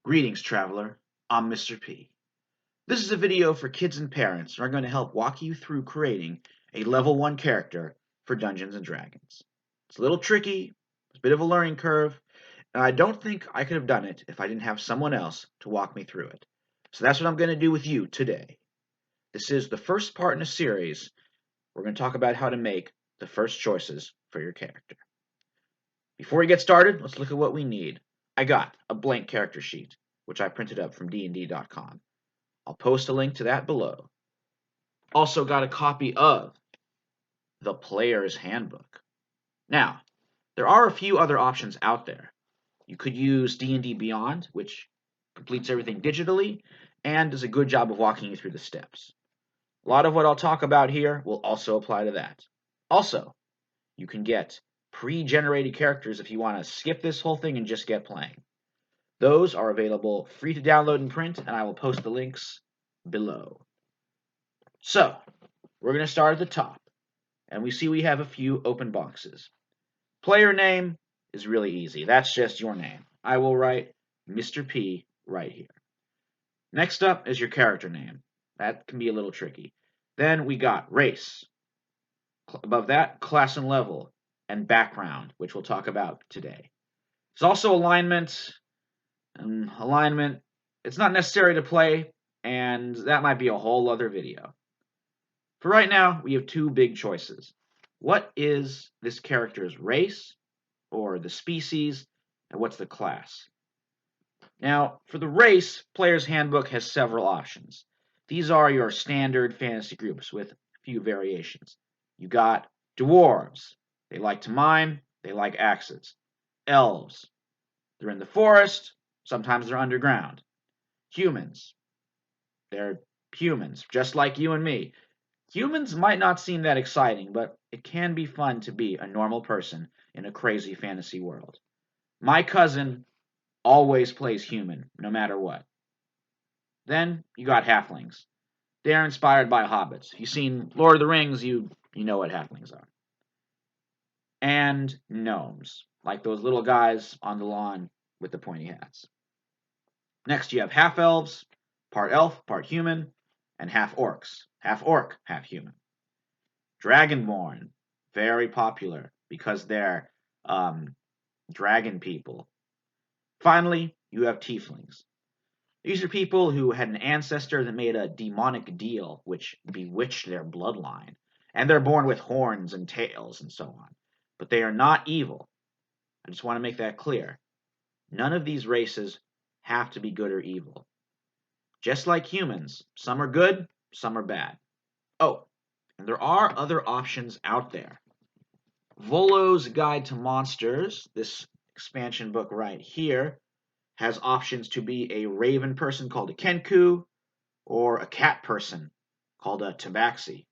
Greetings, traveler. I'm Mr. P. This is a video for kids and parents, and I'm going to help walk you through creating a level 1 character for Dungeons & Dragons. It's a little tricky, it's a bit of a learning curve, and I don't think I could have done it if I didn't have someone else to walk me through it. So that's what I'm going to do with you today. This is the first part in a series. We're going to talk about how to make the first choices for your character. Before we get started, let's look at what we need. I got a blank character sheet, which I printed up from dnd.com. I'll post a link to that below. Also got a copy of the Player's Handbook. Now, there are a few other options out there. You could use D&D Beyond, which completes everything digitally and does a good job of walking you through the steps. A lot of what I'll talk about here will also apply to that. Also, you can get pre-generated characters if you want to skip this whole thing and just get playing. Those are available free to download and print, and I will post the links below. So, we're going to start at the top, and we see we have a few open boxes. Player name is really easy. That's just your name. I will write Mr. P right here. Next up is your character name. That can be a little tricky. Then we got race. Above that, class and level, and background, which we'll talk about today. There's also alignment. Alignment, it's not necessary to play, and that might be a whole other video. For right now, we have two big choices. What is this character's race, or the species, and what's the class? Now, for the race, Player's Handbook has several options. These are your standard fantasy groups with a few variations. You got dwarves. They like to mine. They like axes. Elves. They're in the forest. Sometimes they're underground. Humans. They're humans, just like you and me. Humans might not seem that exciting, but it can be fun to be a normal person in a crazy fantasy world. My cousin always plays human, no matter what. Then you got halflings. They're inspired by hobbits. If you've seen Lord of the Rings, you know what halflings are. And gnomes, like those little guys on the lawn with the pointy hats. Next, you have half-elves, part elf, part human, and half-orcs. Half-orc, half-human. Dragonborn, very popular because they're dragon people. Finally, you have tieflings. These are people who had an ancestor that made a demonic deal which bewitched their bloodline, and they're born with horns and tails and so on. But they are not evil. I just want to make that clear. None of these races have to be good or evil. Just like humans, some are good, some are bad. Oh, and there are other options out there. Volo's Guide to Monsters, this expansion book right here, has options to be a raven person called a Kenku, or a cat person called a Tabaxi.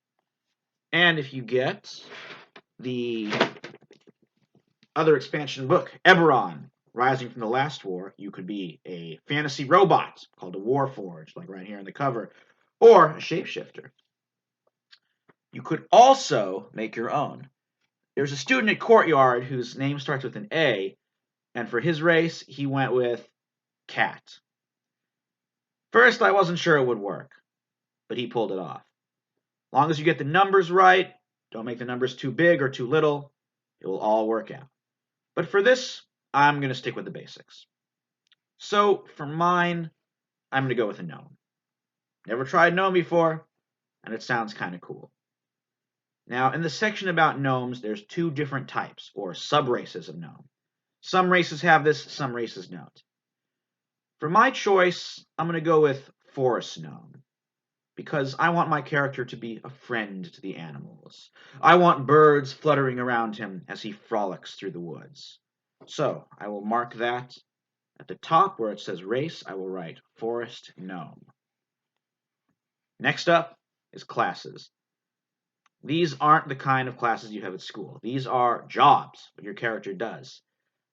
And if you get the other expansion book, Eberron, Rising from the Last War, you could be a fantasy robot called a Warforged, like right here on the cover, or a shapeshifter. You could also make your own. There's a student at Courtyard whose name starts with an A, and for his race, he went with cat. First, I wasn't sure it would work, but he pulled it off. As long as you get the numbers right, don't make the numbers too big or too little, it will all work out. But for this, I'm going to stick with the basics. So for mine, I'm going to go with a gnome. Never tried gnome before, and it sounds kind of cool. Now, in the section about gnomes, there's two different types, or sub-races of gnome. Some races have this, some races don't. For my choice, I'm going to go with forest gnome, because I want my character to be a friend to the animals. I want birds fluttering around him as he frolics through the woods. So, I will mark that. At the top where it says race, I will write forest gnome. Next up is classes. These aren't the kind of classes you have at school. These are jobs, what your character does.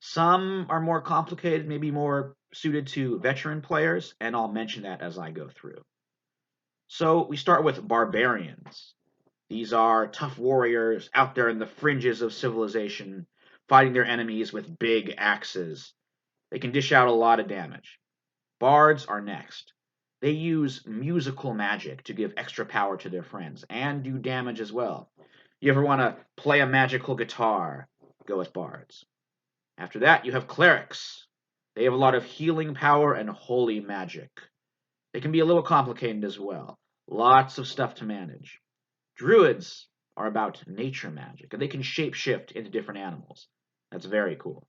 Some are more complicated, maybe more suited to veteran players, and I'll mention that as I go through. So we start with barbarians. These are tough warriors out there in the fringes of civilization, fighting their enemies with big axes. They can dish out a lot of damage. Bards are next. They use musical magic to give extra power to their friends and do damage as well. You ever want to play a magical guitar? Go with bards. After that, you have clerics. They have a lot of healing power and holy magic. They can be a little complicated as well. Lots of stuff to manage. Druids are about nature magic, and they can shapeshift into different animals. That's very cool.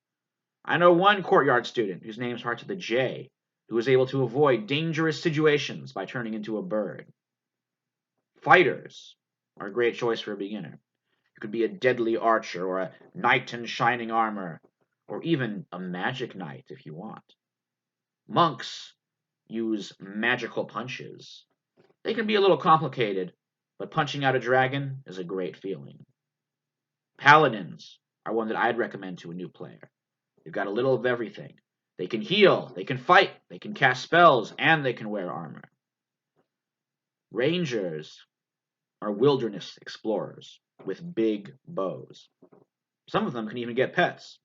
I know one courtyard student whose name starts with a J, who is able to avoid dangerous situations by turning into a bird. Fighters are a great choice for a beginner. You could be a deadly archer, or a knight in shining armor, or even a magic knight if you want. Monks use magical punches. They can be a little complicated, but punching out a dragon is a great feeling. Paladins are one that I'd recommend to a new player. They've got a little of everything. They can heal, they can fight, they can cast spells, and they can wear armor. Rangers are wilderness explorers with big bows. Some of them can even get pets.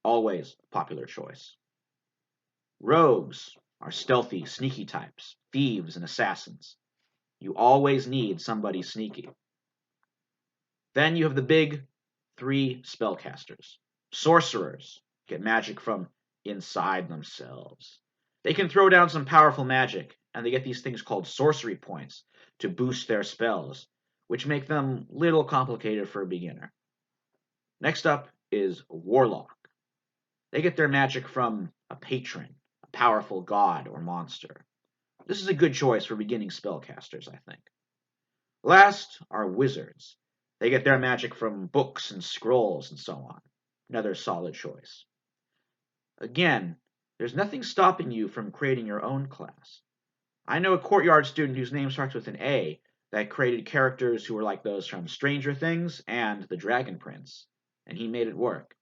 Always a popular choice. Rogues are stealthy, sneaky types, thieves and assassins. You always need somebody sneaky. Then you have the big three spellcasters. Sorcerers get magic from inside themselves. They can throw down some powerful magic, and they get these things called sorcery points to boost their spells, which make them a little complicated for a beginner. Next up is Warlock. They get their magic from a patron, a powerful god or monster. This is a good choice for beginning spellcasters, I think. Last are Wizards. They get their magic from books and scrolls and so on. Another solid choice. Again, there's nothing stopping you from creating your own class. I know a courtyard student whose name starts with an A that created characters who were like those from Stranger Things and The Dragon Prince, and he made it work.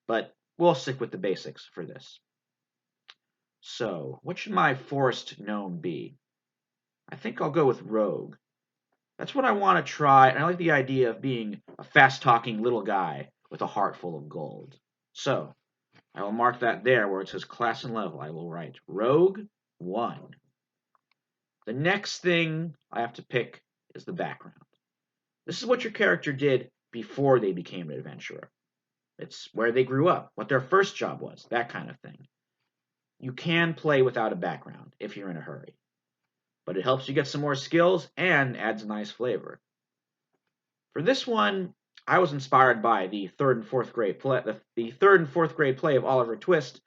But we'll stick with the basics for this. So, what should my forest gnome be? I think I'll go with Rogue. That's what I want to try, and I like the idea of being a fast-talking little guy with a heart full of gold. So, I will mark that there where it says class and level. I will write Rogue 1. The next thing I have to pick is the background. This is what your character did before they became an adventurer. It's where they grew up, what their first job was, that kind of thing. You can play without a background if you're in a hurry, but it helps you get some more skills and adds a nice flavor. For this one, I was inspired by the third and fourth grade play of Oliver Twist,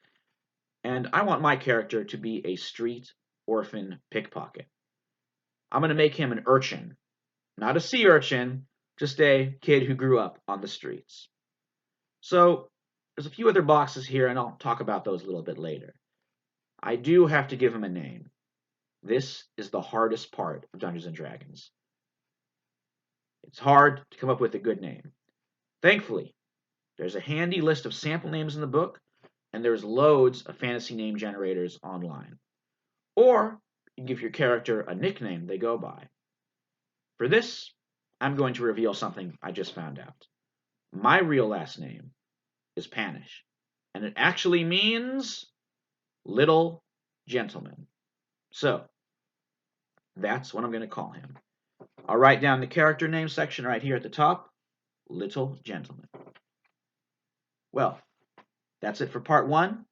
and I want my character to be a street orphan pickpocket. I'm going to make him an urchin, not a sea urchin, just a kid who grew up on the streets. So there's a few other boxes here, and I'll talk about those a little bit later. I do have to give him a name. This is the hardest part of Dungeons & Dragons. It's hard to come up with a good name. Thankfully, there's a handy list of sample names in the book, and there's loads of fantasy name generators online. Or you can give your character a nickname they go by. For this, I'm going to reveal something I just found out. My real last name is Panish, and it actually means little gentleman. So, that's what I'm going to call him. I'll write down the character name section right here at the top, Little Gentleman. Well, that's it for part 1.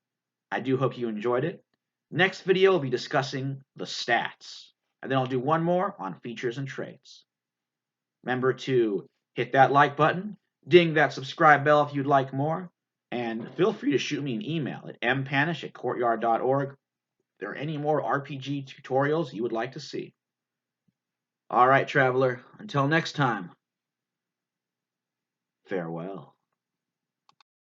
I do hope you enjoyed it. Next video, we'll be discussing the stats, and then I'll do one more on features and traits. Remember to hit that like button, ding that subscribe bell if you'd like more, and feel free to shoot me an email at mpanish@courtyard.org if there are any more RPG tutorials you would like to see. All right, traveler, until next time, farewell.